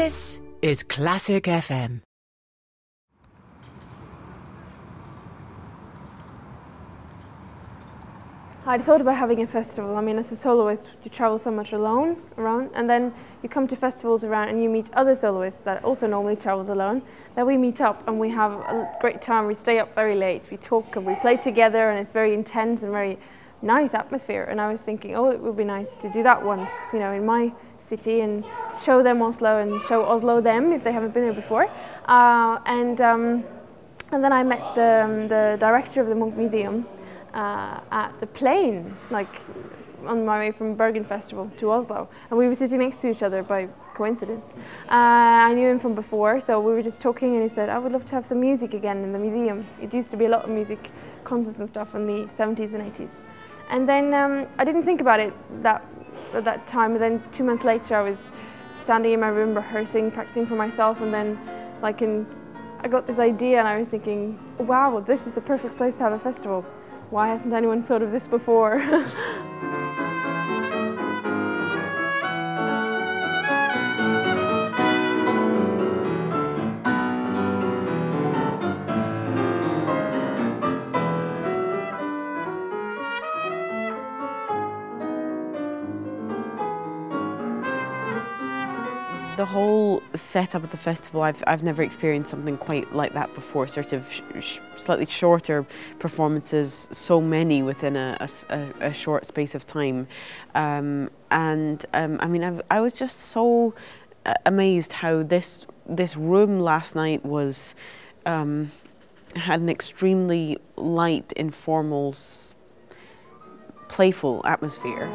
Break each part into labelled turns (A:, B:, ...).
A: This is Classic FM.
B: I thought about having a festival. I mean, as a soloist, you travel so much around, and then you come to festivals around and you meet other soloists that also normally travels alone. Then we meet up and we have a great time. We stay up very late, we talk and we play together, and it's very intense and very nice atmosphere. And I was thinking, oh, it would be nice to do that once, you know, in my city, and show them Oslo and show Oslo them if they haven't been there before. And then I met the director of the Munch Museum at the plane, like on my way from Bergen Festival to Oslo, and we were sitting next to each other by coincidence. I knew him from before, so we were just talking, and he said, I would love to have some music again in the museum. It used to be a lot of music concerts and stuff in the 70s and 80s. And then I didn't think about it at that time, and then 2 months later I was standing in my room rehearsing, practicing for myself, and then I got this idea, and I was thinking, wow, this is the perfect place to have a festival. Why hasn't anyone thought of this before?
C: The whole setup of the festival, I've never experienced something quite like that before. Sort of slightly shorter performances, so many within a short space of time, I mean, I was just so amazed how this room last night was had an extremely light, informal, playful atmosphere.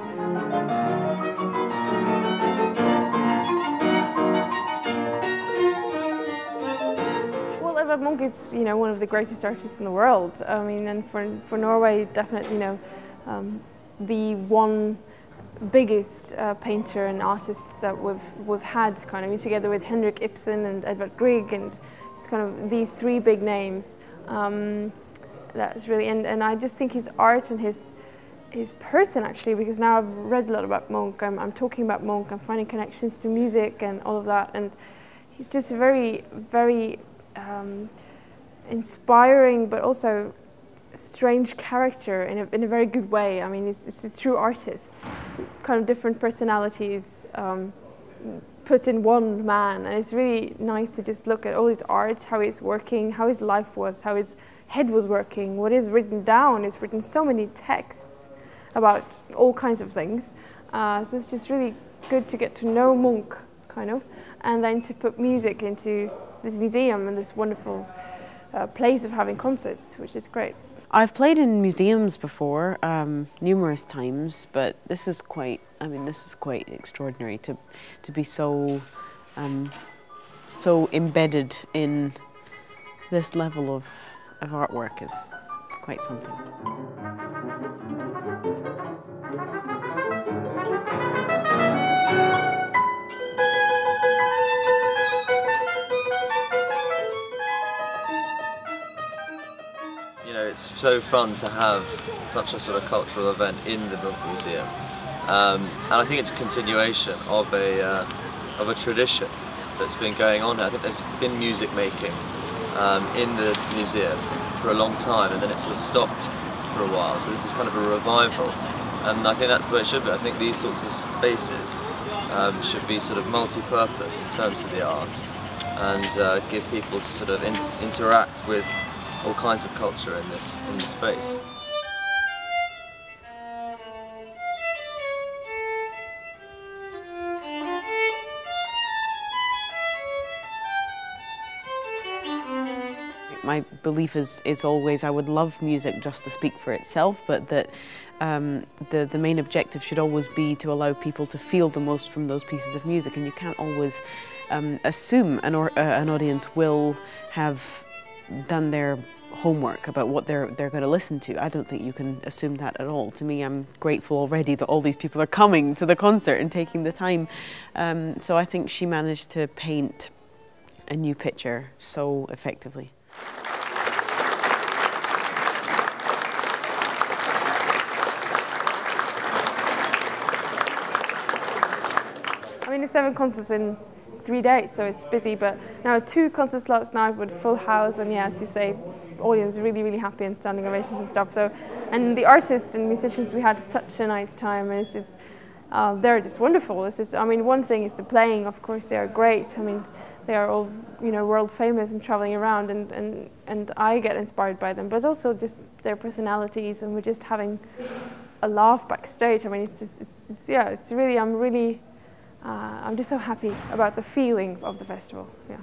B: Edvard Munch is, you know, one of the greatest artists in the world. I mean, and for Norway, definitely, you know, the one biggest painter and artist that we've had, kind of together with Henrik Ibsen and Edvard Grieg, and it's kind of these three big names. That's really, and I just think his art and his person, actually, because now I've read a lot about Munch. I'm talking about Munch. I'm finding connections to music and all of that, and he's just a very, very inspiring, but also a strange character in a very good way. I mean, it's a true artist, kind of different personalities put in one man, and it's really nice to just look at all his art, how he's working, how his life was, how his head was working, what is written down. He's written so many texts about all kinds of things. So it's just really good to get to know Munch, kind of, and then to put music into this museum and this wonderful place of having concerts, which is great.
C: I've played in museums before, numerous times, but this is quite, I mean, this is quite extraordinary to be so embedded in this level of artwork is quite something.
D: You know, it's so fun to have such a sort of cultural event in the Munch Museum, and I think it's a continuation of a tradition that's been going on here. I think there's been music making in the museum for a long time, and then it sort of stopped for a while. So this is kind of a revival, and I think that's the way it should be. I think these sorts of spaces should be sort of multi-purpose in terms of the arts, and give people to sort of interact with all kinds of culture in this space.
C: My belief is always I would love music just to speak for itself, but that the main objective should always be to allow people to feel the most from those pieces of music, and you can't always assume an audience will have done their homework about what they're going to listen to. I don't think you can assume that at all. To me, I'm grateful already that all these people are coming to the concert and taking the time. So I think she managed to paint a new picture so effectively.
B: I mean, the 7 concerts in 3 days, so it's busy. But now 2 concerts last night with full house, and yeah, as you say, audience really, really happy and standing ovations and stuff. So, and the artists and musicians, we had such a nice time, and it's just they're just wonderful. It's just, I mean, one thing is the playing. Of course, they are great. I mean, they are all, you know, world famous and traveling around, and I get inspired by them. But also just their personalities, and we're just having a laugh backstage. I mean, it's just yeah, it's really, I'm just so happy about the feeling of the festival. Yeah.